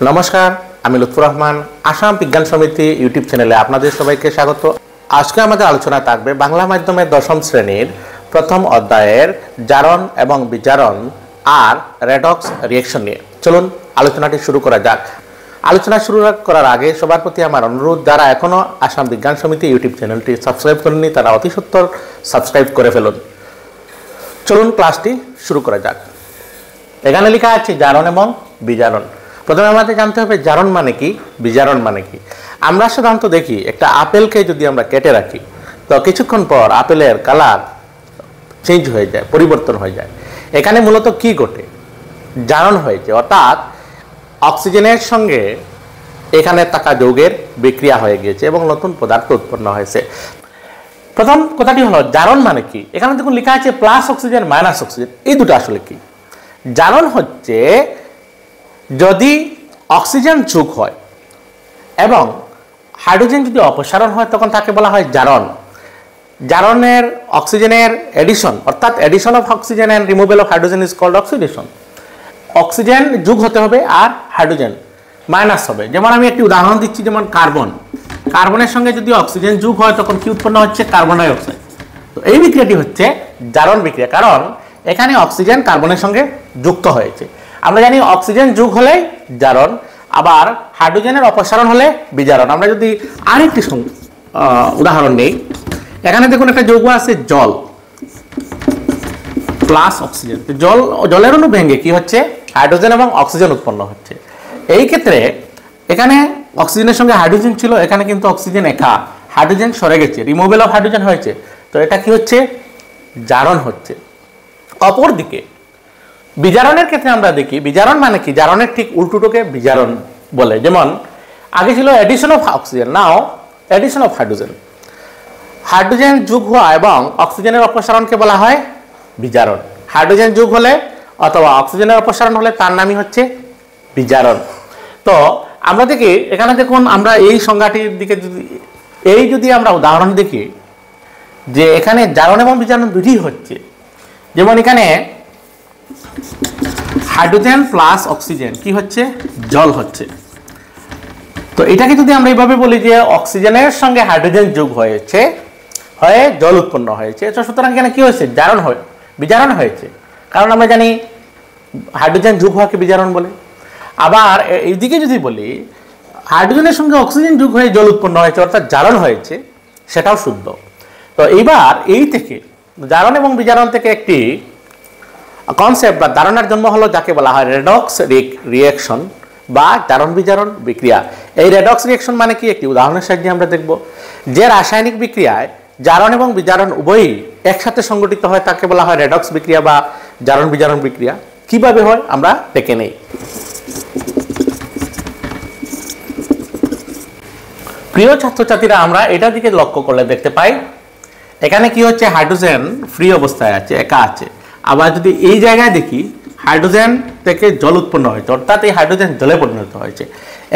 নমস্কার, আমি লুৎফুর রহমান। আসাম বিজ্ঞান সমিতি ইউটিউব চ্যানেলে আপনাদের সবাইকে স্বাগত। আজকে আমাদের আলোচনা থাকবে বাংলা মাধ্যমের দশম শ্রেণীর প্রথম অধ্যায়ের জারণ এবং বিজারণ আর রেডক্স রিঅ্যাকশন নিয়ে। চলুন আলোচনাটি শুরু করা যাক। আলোচনা শুরু করার আগে সবার প্রতি আমার অনুরোধ, যারা এখনও আসাম বিজ্ঞান সমিতি ইউটিউব চ্যানেলটি সাবস্ক্রাইব করেননি তারা অতি সত্বর সাবস্ক্রাইব করে ফেলুন। চলুন ক্লাসটি শুরু করা যাক। এখানে লেখা আছে জারণ এবং বিজারণ। প্রথমে আমাদের জানতে হবে জারণ মানে কি, বিজারণ মানে কি। আমরা সাধারণত দেখি একটা আপেলকে যদি আমরা কেটে রাখি তো কিছুক্ষণ পর আপেলের কালার চেঞ্জ হয়ে যায়, পরিবর্তন হয়ে যায়। এখানে মূলত কি ঘটে? জারণ হয়েছে, অর্থাৎ অক্সিজেনের সঙ্গে এখানে থাকা যৌগের বিক্রিয়া হয়ে গিয়েছে এবং নতুন পদার্থ উৎপন্ন হয়েছে। প্রথম কথাটি হলো জারণ মানে কি। এখানে দেখুন লেখা আছে প্লাস অক্সিজেন মাইনাস অক্সিজেন। এই দুটো আসলে কি? জারণ হচ্ছে যদি অক্সিজেন যোগ হয় এবং হাইড্রোজেন যদি অপসারণ হয় তখন তাকে বলা হয় জারণ। জারণের অক্সিজেনের এডিশন, অর্থাৎ addition of oxygen and removal of hydrogen is called oxidation. Oxygen যোগ হতে হবে আর হাইড্রোজেন মাইনাস হবে। যেমন আমি একটি উদাহরণ দিচ্ছি, যেমন কার্বন। কার্বনের সঙ্গে যদি অক্সিজেন যোগ হয় তখন কি উৎপন্ন হচ্ছে? Carbon die oxide. তো এই বিক্রিয়াটি হচ্ছে জারণ বিক্রিয়া, কারণ এখানে অক্সিজেন কার্বনের সঙ্গে যুক্ত হয়েছে। আমরা জানি অক্সিজেন যোগ হলে জারণ, আবার হাইড্রোজেনের অপসারণ হলে বিজারণ। আমরা যদি আরেকটি উদাহরণ নেই, এখানে দেখুন একটা যৌগ আছে জল প্লাস অক্সিজেন। জলের অণু ভেঙে কি হচ্ছে? হাইড্রোজেন এবং অক্সিজেন উৎপন্ন হচ্ছে। এই ক্ষেত্রে এখানে অক্সিজেনের সঙ্গে হাইড্রোজেন ছিল, এখানে কিন্তু অক্সিজেন একা, হাইড্রোজেন সরে গেছে, রিমুভাল অফ হাইড্রোজেন হয়েছে। তো এটা কি হচ্ছে? জারণ হচ্ছে। অপরদিকে বিজারণের ক্ষেত্রে আমরা দেখি, বিজারণ মানে কি? জারণের ঠিক উল্টোটাকে বিজারণ বলে। যেমন আগে ছিল addition of oxygen, now edition of hydrogen. Hydrogen যোগ হওয়া এবং অক্সিজেনের অপসারণকে বলা হয় বিজারণ। হাইড্রোজেন যোগ হলে অথবা অক্সিজেনের অপসারণ হলে তার নামই হচ্ছে বিজারণ। তো আমরা দেখি এখানে দেখুন, আমরা এই সংজ্ঞাটির দিকে যদি আমরা উদাহরণ দেখি যে এখানে জারণ এবং বিজারণ দুটি হচ্ছে। যেমন এখানে হাইড্রোজেন প্লাস অক্সিজেন কি হচ্ছে? জল হচ্ছে। তো এটাকে যদি আমরা এইভাবে বলি যে অক্সিজেনের সঙ্গে হাইড্রোজেন যোগ হয়েছে, হয়ে জল উৎপন্ন হয়েছে, তো সুতরাং এখানে কি হয়েছে? জারণ বিজারণ হয়েছে। কারণ আমরা জানি হাইড্রোজেন যোগ হওয়াকে বিজারণ বলে। আবার এইদিকে যদি বলি হাইড্রোজেনের সঙ্গে অক্সিজেন যোগ হয়ে জল উৎপন্ন হয়েছে, অর্থাৎ জারণ হয়েছে, সেটাও শুদ্ধ। তো এইবার এই থেকে জারণ এবং বিজারণ থেকে একটি কনসেপ্ট বা ধারণার জন্ম হলো, যাকে বলা হয় রেডক্স রিঅ্যাকশন বা জারণ বিজারণ বিক্রিয়া। এই রেডক্স রিঅ্যাকশন মানে কি? একটি উদাহরণের সাহায্যে আমরা দেখব। যে রাসায়নিক বিক্রিয়ায় জারণ এবং বিজারণ উভয়ই একসাথে সংগঠিত হয় তাকে বলা হয় রেডক্স বিক্রিয়া বা জারণ বিজারণ বিক্রিয়া। কিভাবে হয় আমরা দেখে নেই। প্রিয় ছাত্রছাত্রীরা, আমরা এটার দিকে লক্ষ্য করলে দেখতে পাই এখানে কি হচ্ছে? হাইড্রোজেন ফ্রি অবস্থায় আছে, একা আছে। আবার যদি এই জায়গায় দেখি হাইড্রোজেন থেকে জল উৎপন্ন হয়েছে, অর্থাৎ এই হাইড্রোজেন জলে পরিণত হয়েছে।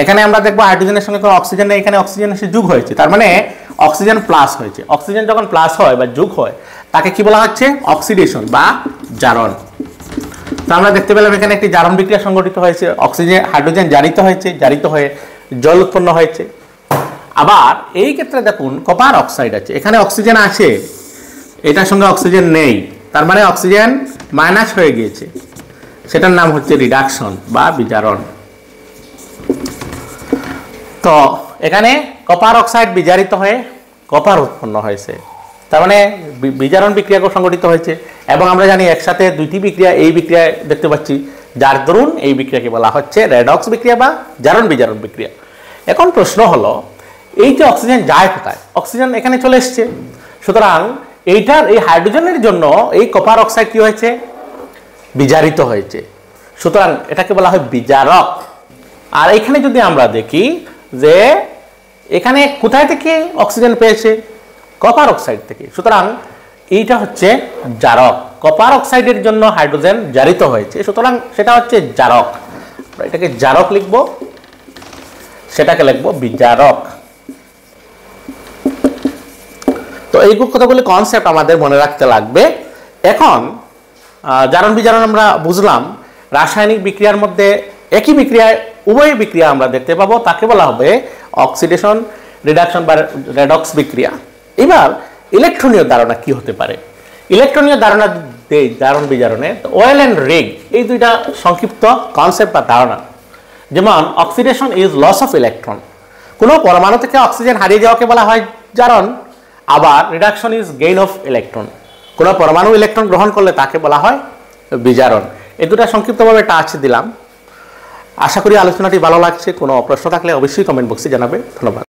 এখানে আমরা দেখবো হাইড্রোজেনের সঙ্গে কোনো অক্সিজেন নেই, এখানে অক্সিজেন এসে যোগ হয়েছে, তার মানে অক্সিজেন প্লাস হয়েছে। অক্সিজেন যখন প্লাস হয় বা যোগ হয় তাকে কি বলা হচ্ছে? অক্সিডেশন বা জারণ। তো আমরা দেখতে পেলাম এখানে একটি জারণ বিক্রিয়া সংঘটিত হয়েছে, অক্সিজেন হাইড্রোজেন জারিত হয়েছে, জারিত হয়ে জল উৎপন্ন হয়েছে। আবার এই ক্ষেত্রে দেখুন কপার অক্সাইড আছে, এখানে অক্সিজেন আছে, এটার সঙ্গে অক্সিজেন নেই, তার মানে অক্সিজেন মাইনাস হয়ে গিয়েছে, সেটার নাম হচ্ছে রিডাকশন বা বিজারণ। তো এখানে কপার অক্সাইড বিজারিত হয়ে কপার উৎপন্ন হয়েছে, তার মানে বিজারণ বিক্রিয়া সংঘটিত হয়েছে। এবং আমরা জানি একসাথে দুইটি বিক্রিয়া এই বিক্রিয়ায় দেখতে পাচ্ছি, যার দরুন এই বিক্রিয়াকে বলা হচ্ছে রেডক্স বিক্রিয়া বা জারণ বিজারণ বিক্রিয়া। এখন প্রশ্ন হলো, এই যে অক্সিজেন যায় কোথায়? অক্সিজেন এখানে চলে এসছে, সুতরাং এইটার এই হাইড্রোজেনের জন্য এই কপার অক্সাইড কি হয়েছে? বিজারিত হয়েছে, সুতরাং এটাকে বলা হয় বিজারক। আর এখানে যদি আমরা দেখি যে এখানে কোথায় থেকে অক্সিজেন পেয়েছে? কপার অক্সাইড থেকে, সুতরাং এইটা হচ্ছে জারক। কপার অক্সাইডের জন্য হাইড্রোজেন জারিত হয়েছে, সুতরাং সেটা হচ্ছে জারক। এটাকে জারক লিখবো, সেটাকে লিখবো বিজারক। তো এই কথাগুলি কনসেপ্ট আমাদের মনে রাখতে লাগবে। এখন জারণ বিজারণ আমরা বুঝলাম, রাসায়নিক বিক্রিয়ার মধ্যে একই বিক্রিয়ায় উভয় বিক্রিয়া আমরা দেখতে পাবো, তাকে বলা হবে অক্সিডেশন রিডাকশন বা রেডক্স বিক্রিয়া। এবার ইলেকট্রনীয় ধারণা কি হতে পারে? ইলেকট্রনীয় ধারণা দেই জারণ বিজারণে, ওয়েল অ্যান্ড রিগ এই দুইটা সংক্ষিপ্ত কনসেপ্ট বা ধারণা। যেমন oxidation is loss of electron, কোনো পরমাণু থেকে অক্সিজেন হারিয়ে যাওয়াকে বলা হয় জারণ। আবার reduction is gain of electron, কোনো পরমাণু ইলেকট্রন গ্রহণ করলে তাকে বলা হয় বিজারণ। এই দুটা সংক্ষিপ্তভাবে টাচ দিলাম। আশা করি আলোচনাটি ভালো লাগছে। কোনো প্রশ্ন থাকলে অবশ্যই কমেন্ট বক্সে জানাবে। ধন্যবাদ।